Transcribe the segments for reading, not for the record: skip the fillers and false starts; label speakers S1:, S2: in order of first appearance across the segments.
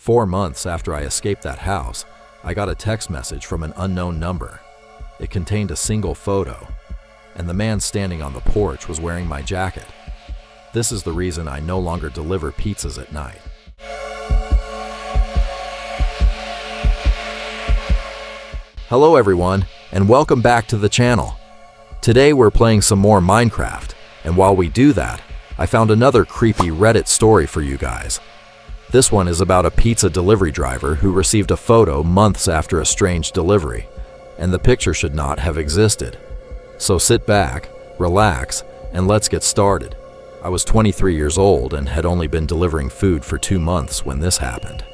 S1: 4 months after I escaped that house, I got a text message from an unknown number. It contained a single photo, and the man standing on the porch was wearing my jacket. This is the reason I no longer deliver pizzas at night. Hello everyone, and welcome back to the channel. Today we're playing some more Minecraft, and while we do that, I found another creepy Reddit story for you guys. This one is about a pizza delivery driver who received a photo months after a strange delivery, and the picture should not have existed. So sit back, relax, and let's get started. I was 23 years old and had only been delivering food for 2 months when this happened.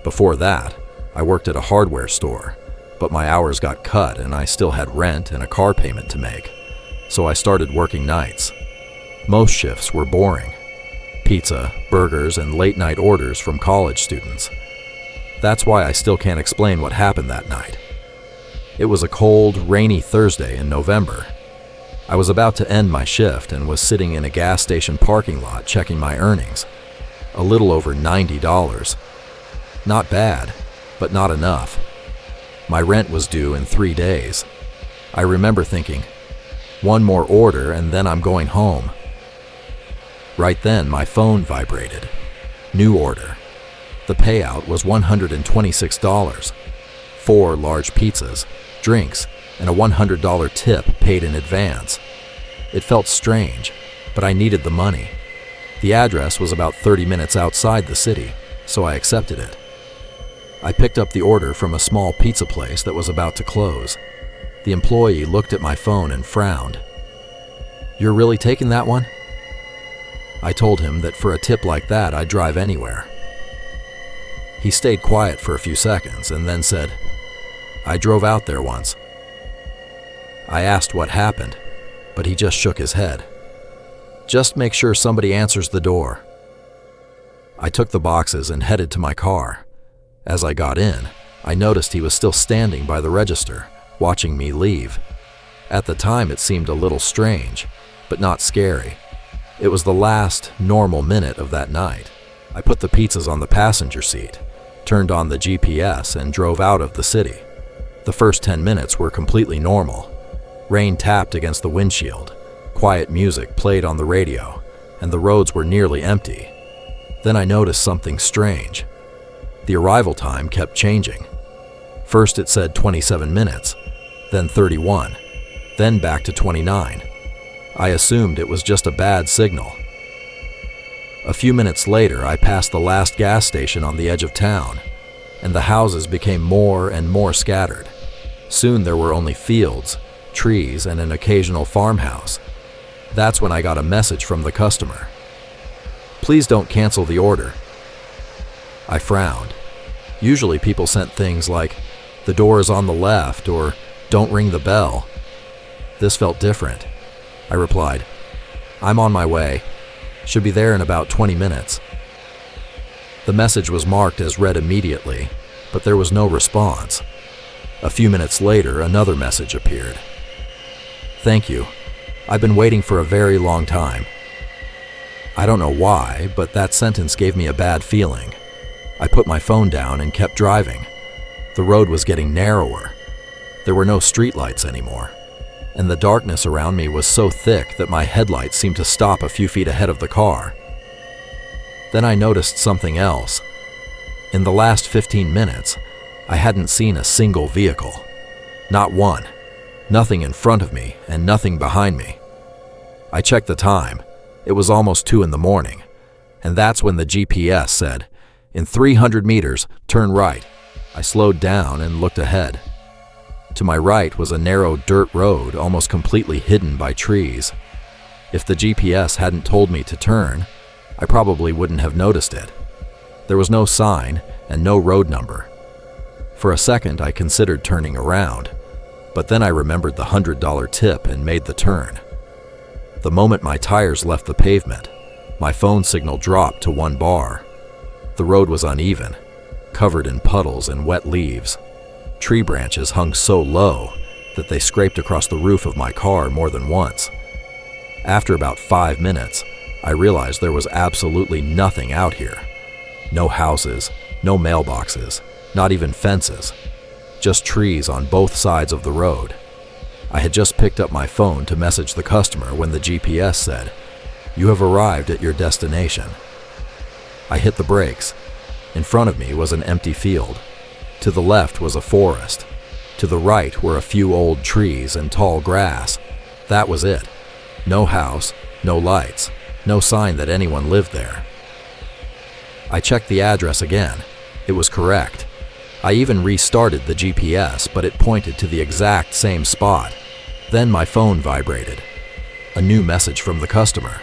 S1: Before that, I worked at a hardware store, but my hours got cut and I still had rent and a car payment to make, so I started working nights. Most shifts were boring. Pizza, burgers, and late-night orders from college students. That's why I still can't explain what happened that night. It was a cold, rainy Thursday in November. I was about to end my shift and was sitting in a gas station parking lot checking my earnings. A little over $90. Not bad, but not enough. My rent was due in 3 days. I remember thinking, one more order and then I'm going home. Right then, my phone vibrated. New order. The payout was $126. 4 large pizzas, drinks, and a $100 tip paid in advance. It felt strange, but I needed the money. The address was about 30 minutes outside the city, so I accepted it. I picked up the order from a small pizza place that was about to close. The employee looked at my phone and frowned. "You're really taking that one?" I told him that for a tip like that, I'd drive anywhere. He stayed quiet for a few seconds and then said, "I drove out there once." I asked what happened, but he just shook his head. "Just make sure somebody answers the door." I took the boxes and headed to my car. As I got in, I noticed he was still standing by the register, watching me leave. At the time, it seemed a little strange, but not scary. It was the last normal minute of that night. I put the pizzas on the passenger seat, turned on the GPS, and drove out of the city. The first 10 minutes were completely normal. Rain tapped against the windshield, quiet music played on the radio, and the roads were nearly empty. Then I noticed something strange. The arrival time kept changing. First it said 27 minutes, then 31, then back to 29. I assumed it was just a bad signal. A few minutes later, I passed the last gas station on the edge of town, and the houses became more and more scattered. Soon there were only fields, trees, and an occasional farmhouse. That's when I got a message from the customer. "Please don't cancel the order." I frowned. Usually people sent things like, "The door is on the left," or "Don't ring the bell." This felt different. I replied, "I'm on my way. Should be there in about 20 minutes. The message was marked as read immediately, but there was no response. A few minutes later, another message appeared. "Thank you. I've been waiting for a very long time." I don't know why, but that sentence gave me a bad feeling. I put my phone down and kept driving. The road was getting narrower. There were no streetlights anymore, and the darkness around me was so thick that my headlights seemed to stop a few feet ahead of the car. Then I noticed something else. In the last 15 minutes, I hadn't seen a single vehicle. Not one. Nothing in front of me and nothing behind me. I checked the time. It was almost 2 in the morning, and that's when the GPS said, "In 300 meters, turn right." I slowed down and looked ahead. To my right was a narrow dirt road almost completely hidden by trees. If the GPS hadn't told me to turn, I probably wouldn't have noticed it. There was no sign and no road number. For a second, I considered turning around, but then I remembered the $100 tip and made the turn. The moment my tires left the pavement, my phone signal dropped to 1 bar. The road was uneven, covered in puddles and wet leaves. Tree branches hung so low that they scraped across the roof of my car more than once. After about 5 minutes, I realized there was absolutely nothing out here. No houses, No mailboxes, not even fences, just trees on both sides of the road. I had just picked up my phone to message the customer when the GPS said, "You have arrived at your destination." I hit the brakes. In front of me was an empty field. To the left was a forest. To the right were a few old trees and tall grass. That was it. No house, no lights, no sign that anyone lived there. I checked the address again. It was correct. I even restarted the GPS, but it pointed to the exact same spot. Then my phone vibrated. A new message from the customer.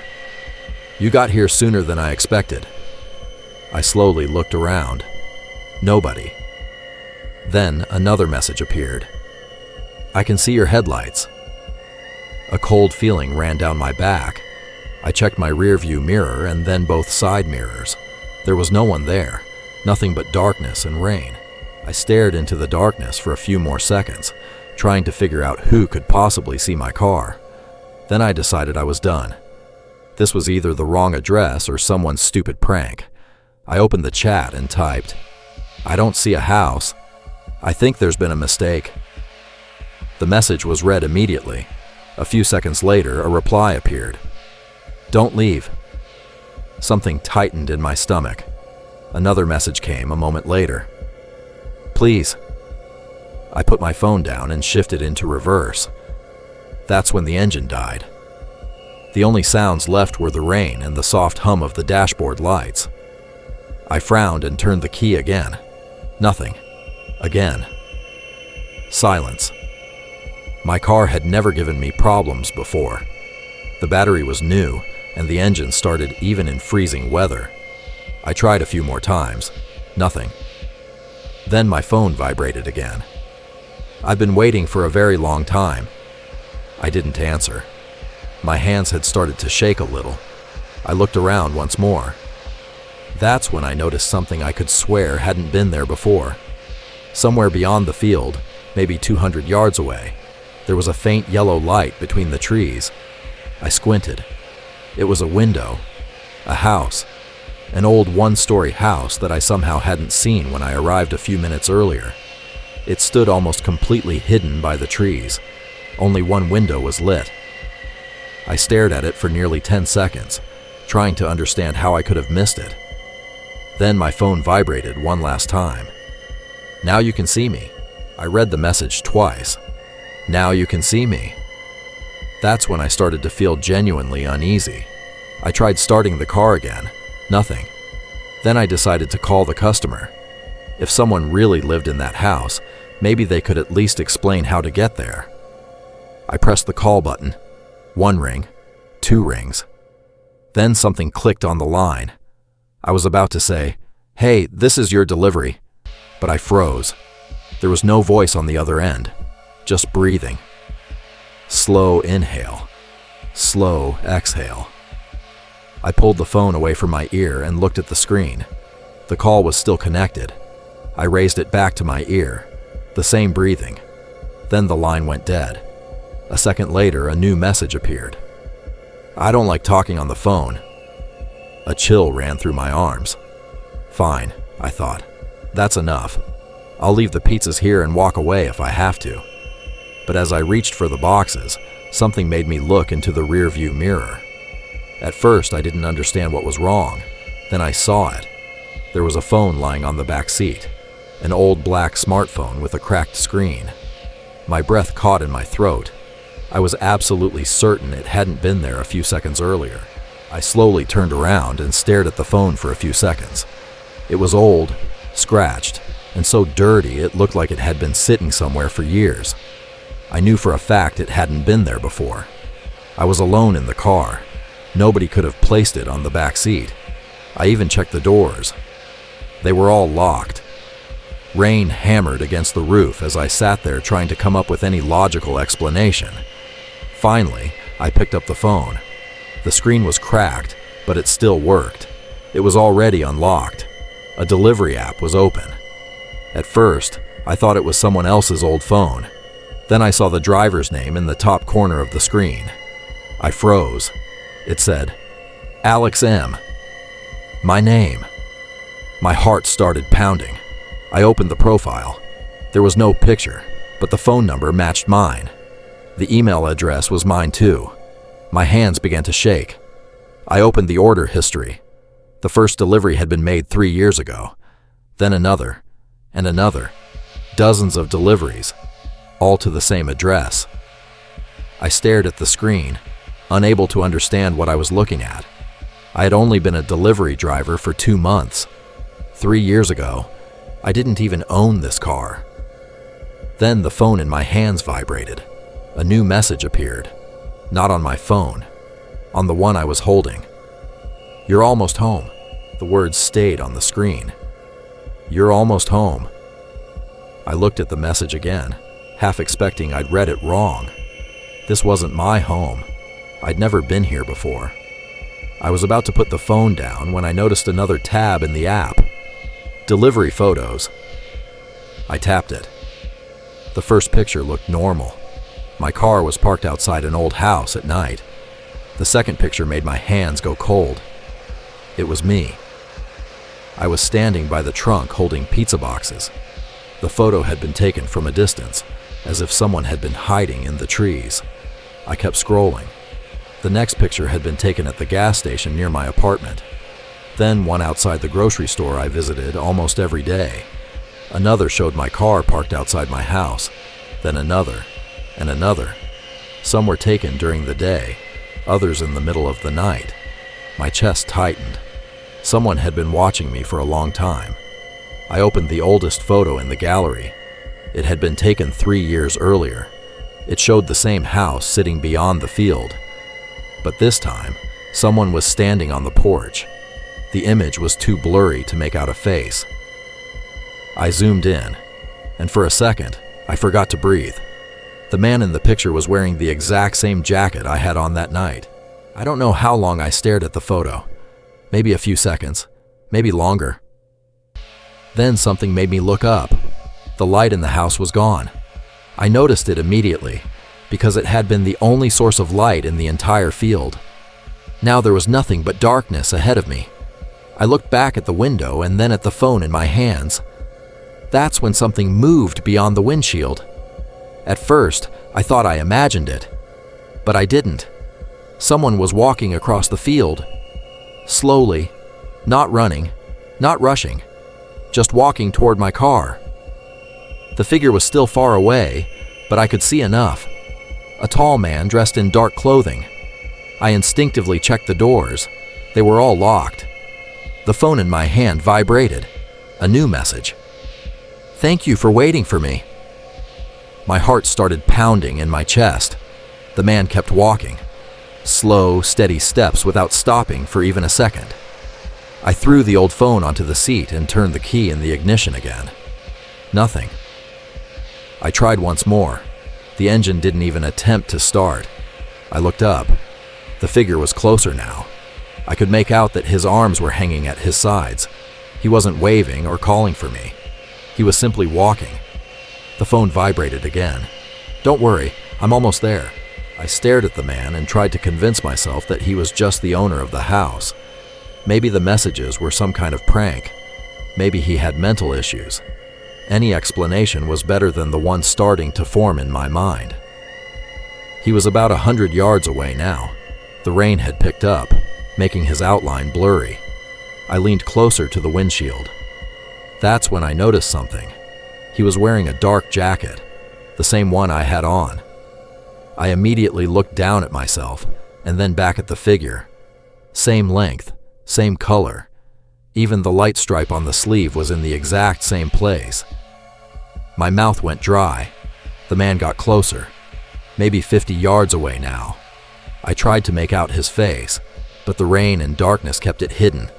S1: "You got here sooner than I expected." I slowly looked around. Nobody. Then another message appeared. "I can see your headlights." A cold feeling ran down my back. I checked my rearview mirror and then both side mirrors. There was no one there, nothing but darkness and rain. I stared into the darkness for a few more seconds, trying to figure out who could possibly see my car. Then I decided I was done. This was either the wrong address or someone's stupid prank. I opened the chat and typed, "I don't see a house. I think there's been a mistake." The message was read immediately. A few seconds later, a reply appeared. "Don't leave." Something tightened in my stomach. Another message came a moment later. "Please." I put my phone down and shifted into reverse. That's when the engine died. The only sounds left were the rain and the soft hum of the dashboard lights. I frowned and turned the key again. Nothing. Again. Silence. My car had never given me problems before. The battery was new, and the engine started even in freezing weather. I tried a few more times. Nothing. Then my phone vibrated again. I've been waiting for a very long time. I didn't answer. My hands had started to shake a little. I looked around once more. That's when I noticed something I could swear hadn't been there before. Somewhere beyond the field, maybe 200 yards away, there was a faint yellow light between the trees. I squinted. It was a window. A house. An old one-story house that I somehow hadn't seen when I arrived a few minutes earlier. It stood almost completely hidden by the trees. Only one window was lit. I stared at it for nearly 10 seconds, trying to understand how I could have missed it. Then my phone vibrated one last time. "Now you can see me." I read the message twice. "Now you can see me." That's when I started to feel genuinely uneasy. I tried starting the car again. Nothing. Then I decided to call the customer. If someone really lived in that house, maybe they could at least explain how to get there. I pressed the call button. 1 ring, 2 rings. Then something clicked on the line. I was about to say, "Hey, this is your delivery," but I froze. There was no voice on the other end, just breathing. Slow inhale, slow exhale. I pulled the phone away from my ear and looked at the screen. The call was still connected. I raised it back to my ear. The same breathing. Then the line went dead. A second later, a new message appeared. "I don't like talking on the phone." A chill ran through my arms. Fine, I thought. That's enough. I'll leave the pizzas here and walk away if I have to. But as I reached for the boxes, something made me look into the rearview mirror. At first, I didn't understand what was wrong. Then I saw it. There was a phone lying on the back seat, an old black smartphone with a cracked screen. My breath caught in my throat. I was absolutely certain it hadn't been there a few seconds earlier. I slowly turned around and stared at the phone for a few seconds. It was old, scratched, and so dirty it looked like it had been sitting somewhere for years. I knew for a fact it hadn't been there before. I was alone in the car. Nobody could have placed it on the back seat. I even checked the doors. They were all locked. Rain hammered against the roof as I sat there trying to come up with any logical explanation. Finally, I picked up the phone. The screen was cracked, but it still worked. It was already unlocked. A delivery app was open. At first, I thought it was someone else's old phone. Then I saw the driver's name in the top corner of the screen. I froze. It said, Alex M. My name. My heart started pounding. I opened the profile. There was no picture, but the phone number matched mine. The email address was mine too. My hands began to shake. I opened the order history. The first delivery had been made 3 years ago. Then another, and another. Dozens of deliveries, all to the same address. I stared at the screen, unable to understand what I was looking at. I had only been a delivery driver for 2 months. 3 years ago, I didn't even own this car. Then the phone in my hands vibrated. A new message appeared. Not on my phone, on the one I was holding. "You're almost home." The words stayed on the screen. "You're almost home." I looked at the message again, half expecting I'd read it wrong. This wasn't my home. I'd never been here before. I was about to put the phone down when I noticed another tab in the app. Delivery photos. I tapped it. The first picture looked normal. My car was parked outside an old house at night. The second picture made my hands go cold. It was me. I was standing by the trunk holding pizza boxes. The photo had been taken from a distance, as if someone had been hiding in the trees. I kept scrolling. The next picture had been taken at the gas station near my apartment. Then one outside the grocery store I visited almost every day. Another showed my car parked outside my house. Then another, and another. Some were taken during the day, others in the middle of the night. My chest tightened. Someone had been watching me for a long time. I opened the oldest photo in the gallery. It had been taken 3 years earlier. It showed the same house sitting beyond the field. But this time, someone was standing on the porch. The image was too blurry to make out a face. I zoomed in, and for a second, I forgot to breathe. The man in the picture was wearing the exact same jacket I had on that night. I don't know how long I stared at the photo. Maybe a few seconds, maybe longer. Then something made me look up. The light in the house was gone. I noticed it immediately, because it had been the only source of light in the entire field. Now there was nothing but darkness ahead of me. I looked back at the window and then at the phone in my hands. That's when something moved beyond the windshield. At first, I thought I imagined it, but I didn't. Someone was walking across the field. Slowly, not running, not rushing, just walking toward my car. The figure was still far away, but I could see enough. A tall man dressed in dark clothing. I instinctively checked the doors. They were all locked. The phone in my hand vibrated. A new message. "Thank you for waiting for me." My heart started pounding in my chest. The man kept walking. Slow, steady steps without stopping for even a second. I threw the old phone onto the seat and turned the key in the ignition again. Nothing. I tried once more. The engine didn't even attempt to start. I looked up. The figure was closer now. I could make out that his arms were hanging at his sides. He wasn't waving or calling for me. He was simply walking. The phone vibrated again. "Don't worry, I'm almost there." I stared at the man and tried to convince myself that he was just the owner of the house. Maybe the messages were some kind of prank. Maybe he had mental issues. Any explanation was better than the one starting to form in my mind. He was about 100 yards away now. The rain had picked up, making his outline blurry. I leaned closer to the windshield. That's when I noticed something. He was wearing a dark jacket, the same one I had on. I immediately looked down at myself and then back at the figure. Same length, same color. Even the light stripe on the sleeve was in the exact same place. My mouth went dry. The man got closer, maybe 50 yards away now. I tried to make out his face, but the rain and darkness kept it hidden.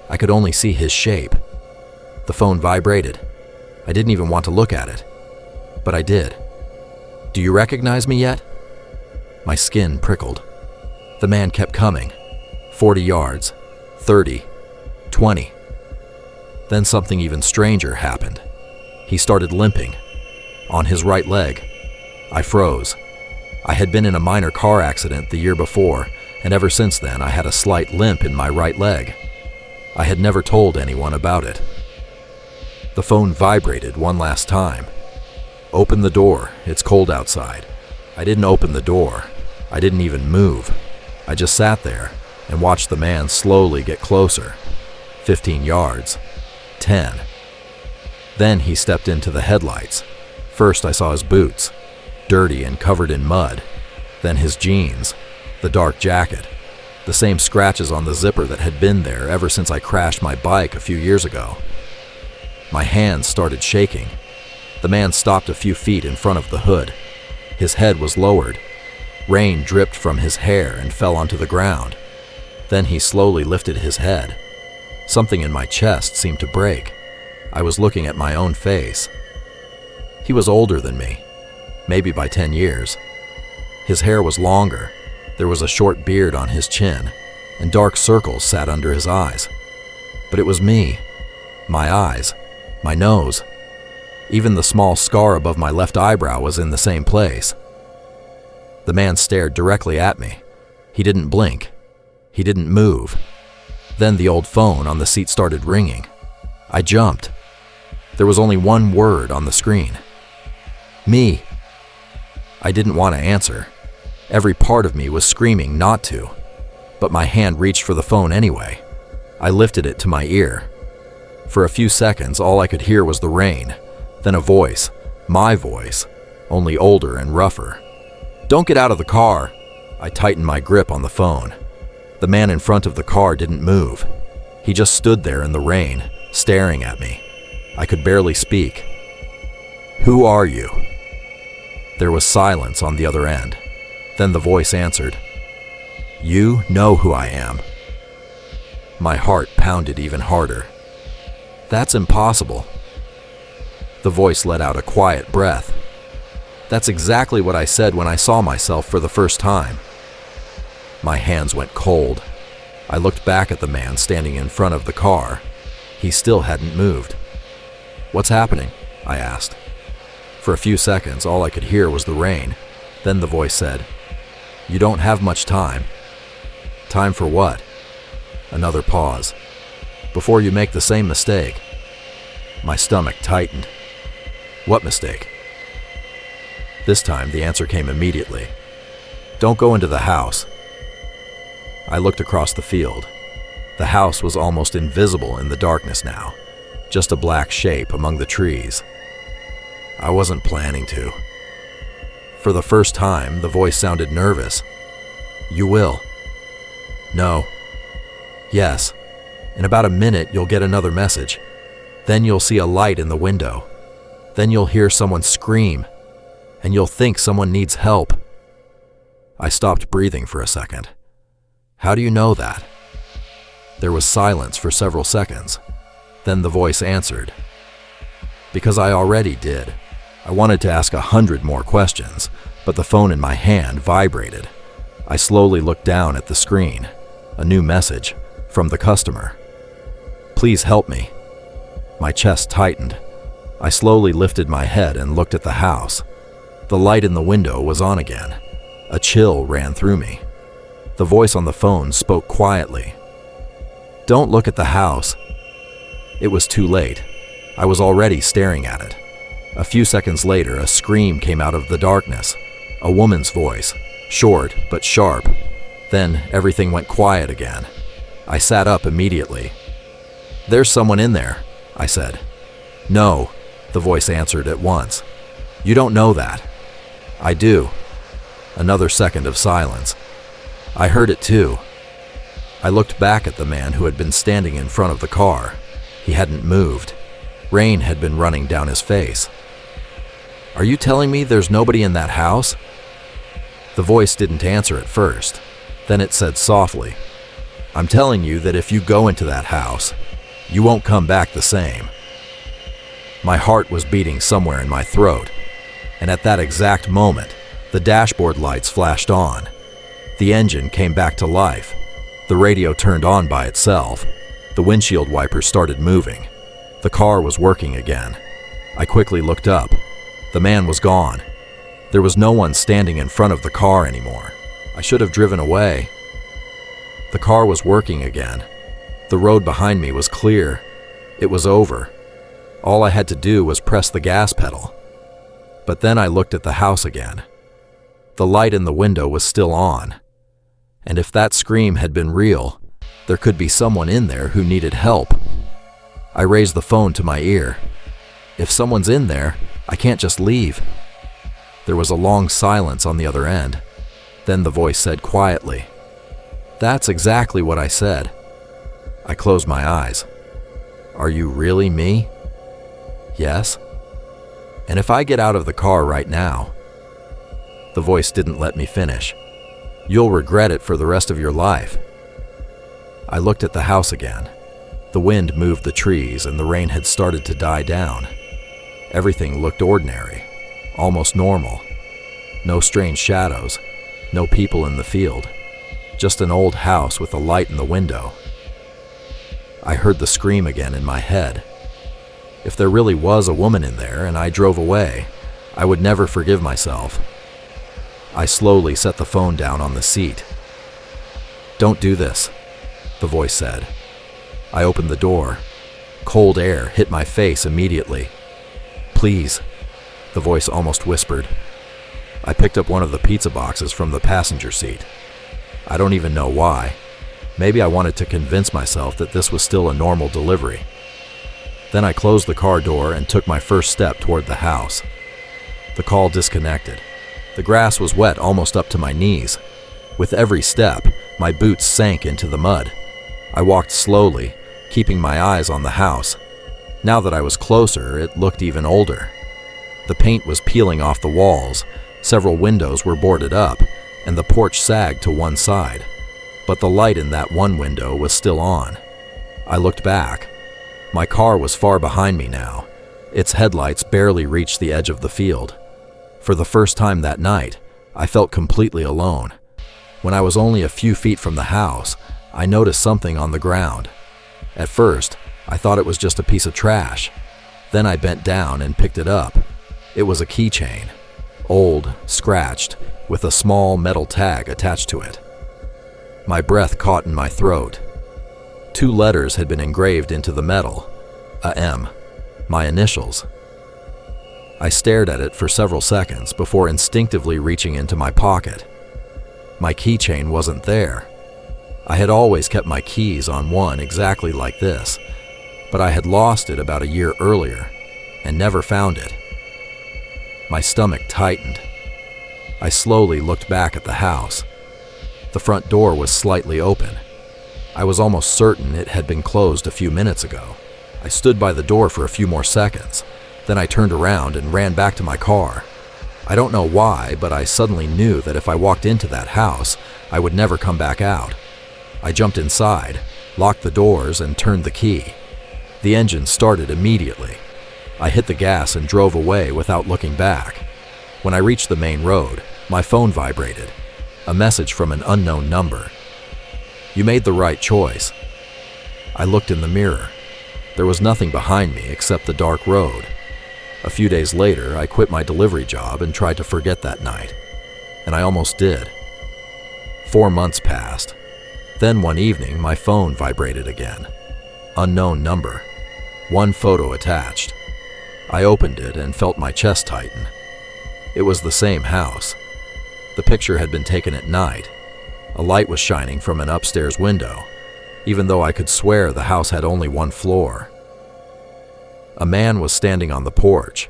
S1: I could only see his shape. The phone vibrated. I didn't even want to look at it, but I did. "Do you recognize me yet?" My skin prickled. The man kept coming. 40 yards, 30, 20. Then something even stranger happened. He started limping. On his right leg. I froze. I had been in a minor car accident the year before, and ever since then I had a slight limp in my right leg. I had never told anyone about it. The phone vibrated one last time. Open the door, it's cold outside. I didn't open the door. I didn't even move. I just sat there and watched the man slowly get closer. 15 yards. 10. Then he stepped into the headlights. First I saw his boots, dirty and covered in mud. Then his jeans, the dark jacket, the same scratches on the zipper that had been there ever since I crashed my bike a few years ago. My hands started shaking. The man stopped a few feet in front of the hood. His head was lowered. Rain dripped from his hair and fell onto the ground. Then he slowly lifted his head. Something in my chest seemed to break. I was looking at my own face. He was older than me, maybe by 10 years. His hair was longer. There was a short beard on his chin, and dark circles sat under his eyes. But it was me. My eyes. My nose. Even the small scar above my left eyebrow was in the same place. The man stared directly at me. He didn't blink. He didn't move. Then the old phone on the seat started ringing. I jumped. There was only one word on the screen. Me. I didn't want to answer. Every part of me was screaming not to, but my hand reached for the phone anyway. I lifted it to my ear. For a few seconds, all I could hear was the rain, then a voice, my voice, only older and rougher. "Don't get out of the car." I tightened my grip on the phone. The man in front of the car didn't move. He just stood there in the rain, staring at me. I could barely speak. "Who are you?" There was silence on the other end. Then the voice answered, "You know who I am." My heart pounded even harder. "That's impossible." The voice let out a quiet breath. "That's exactly what I said when I saw myself for the first time." My hands went cold. I looked back at the man standing in front of the car. He still hadn't moved. "What's happening?" I asked. For a few seconds, all I could hear was the rain. Then the voice said, "You don't have much time." "Time for what?" Another pause. "Before you make the same mistake." My stomach tightened. "What mistake?" This time, the answer came immediately. "Don't go into the house." I looked across the field. The house was almost invisible in the darkness now, just a black shape among the trees. I wasn't planning to. For the first time, the voice sounded nervous. "You will." "No." "Yes. In about a minute, you'll get another message. Then you'll see a light in the window. Then you'll hear someone scream, and you'll think someone needs help." I stopped breathing for a second. "How do you know that?" There was silence for several seconds. Then the voice answered. "Because I already did." I wanted to ask 100 more questions, but the phone in my hand vibrated. I slowly looked down at the screen. A new message from the customer. "Please help me." My chest tightened. I slowly lifted my head and looked at the house. The light in the window was on again. A chill ran through me. The voice on the phone spoke quietly. "Don't look at the house." It was too late. I was already staring at it. A few seconds later, a scream came out of the darkness. A woman's voice, short but sharp. Then everything went quiet again. I sat up immediately. "There's someone in there," I said. "No," the voice answered at once. "You don't know that." "I do." Another second of silence. I heard it too. I looked back at the man who had been standing in front of the car. He hadn't moved. Rain had been running down his face. "Are you telling me there's nobody in that house?" The voice didn't answer at first. Then it said softly, "I'm telling you that if you go into that house, you won't come back the same." My heart was beating somewhere in my throat, and at that exact moment, the dashboard lights flashed on. The engine came back to life. The radio turned on by itself. The windshield wipers started moving. The car was working again. I quickly looked up. The man was gone. There was no one standing in front of the car anymore. I should have driven away. The car was working again. The road behind me was clear. It was over. All I had to do was press the gas pedal. But then I looked at the house again. The light in the window was still on. And if that scream had been real, there could be someone in there who needed help. I raised the phone to my ear. If someone's in there, I can't just leave. There was a long silence on the other end. Then the voice said quietly, "That's exactly what I said." I closed my eyes. "Are you really me?" "Yes." "And if I get out of the car right now?" The voice didn't let me finish. "You'll regret it for the rest of your life." I looked at the house again. The wind moved the trees and the rain had started to die down. Everything looked ordinary, almost normal. No strange shadows, no people in the field. Just an old house with a light in the window. I heard the scream again in my head. If there really was a woman in there and I drove away, I would never forgive myself. I slowly set the phone down on the seat. "Don't do this," the voice said. I opened the door. Cold air hit my face immediately. "Please," the voice almost whispered. I picked up one of the pizza boxes from the passenger seat. I don't even know why. Maybe I wanted to convince myself that this was still a normal delivery. Then I closed the car door and took my first step toward the house. The call disconnected. The grass was wet almost up to my knees. With every step, my boots sank into the mud. I walked slowly, keeping my eyes on the house. Now that I was closer, it looked even older. The paint was peeling off the walls, several windows were boarded up, and the porch sagged to one side. But the light in that one window was still on. I looked back. My car was far behind me now. Its headlights barely reached the edge of the field. For the first time that night, I felt completely alone. When I was only a few feet from the house, I noticed something on the ground. At first, I thought it was just a piece of trash. Then I bent down and picked it up. It was a keychain, old, scratched, with a small metal tag attached to it. My breath caught in my throat. 2 letters had been engraved into the metal, a M, my initials. I stared at it for several seconds before instinctively reaching into my pocket. My keychain wasn't there. I had always kept my keys on one exactly like this, but I had lost it about a year earlier and never found it. My stomach tightened. I slowly looked back at the house. The front door was slightly open. I was almost certain it had been closed a few minutes ago. I stood by the door for a few more seconds. Then I turned around and ran back to my car. I don't know why, but I suddenly knew that if I walked into that house, I would never come back out. I jumped inside, locked the doors, and turned the key. The engine started immediately. I hit the gas and drove away without looking back. When I reached the main road, my phone vibrated. A message from an unknown number. "You made the right choice." I looked in the mirror. There was nothing behind me except the dark road. A few days later, I quit my delivery job and tried to forget that night. And I almost did. 4 months passed. Then one evening, my phone vibrated again. Unknown number. 1 photo attached. I opened it and felt my chest tighten. It was the same house. The picture had been taken at night. A light was shining from an upstairs window, even though I could swear the house had only 1 floor. A man was standing on the porch.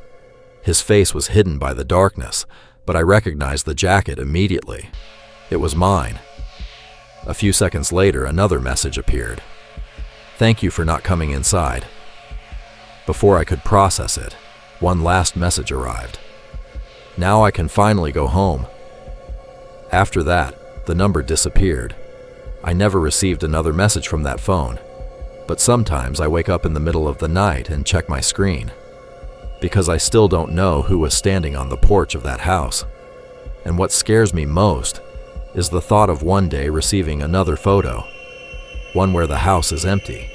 S1: His face was hidden by the darkness, but I recognized the jacket immediately. It was mine. A few seconds later, another message appeared. "Thank you for not coming inside." Before I could process it, one last message arrived. "Now I can finally go home." After that, the number disappeared. I never received another message from that phone. But sometimes I wake up in the middle of the night and check my screen, because I still don't know who was standing on the porch of that house. And what scares me most is the thought of one day receiving another photo, one where the house is empty,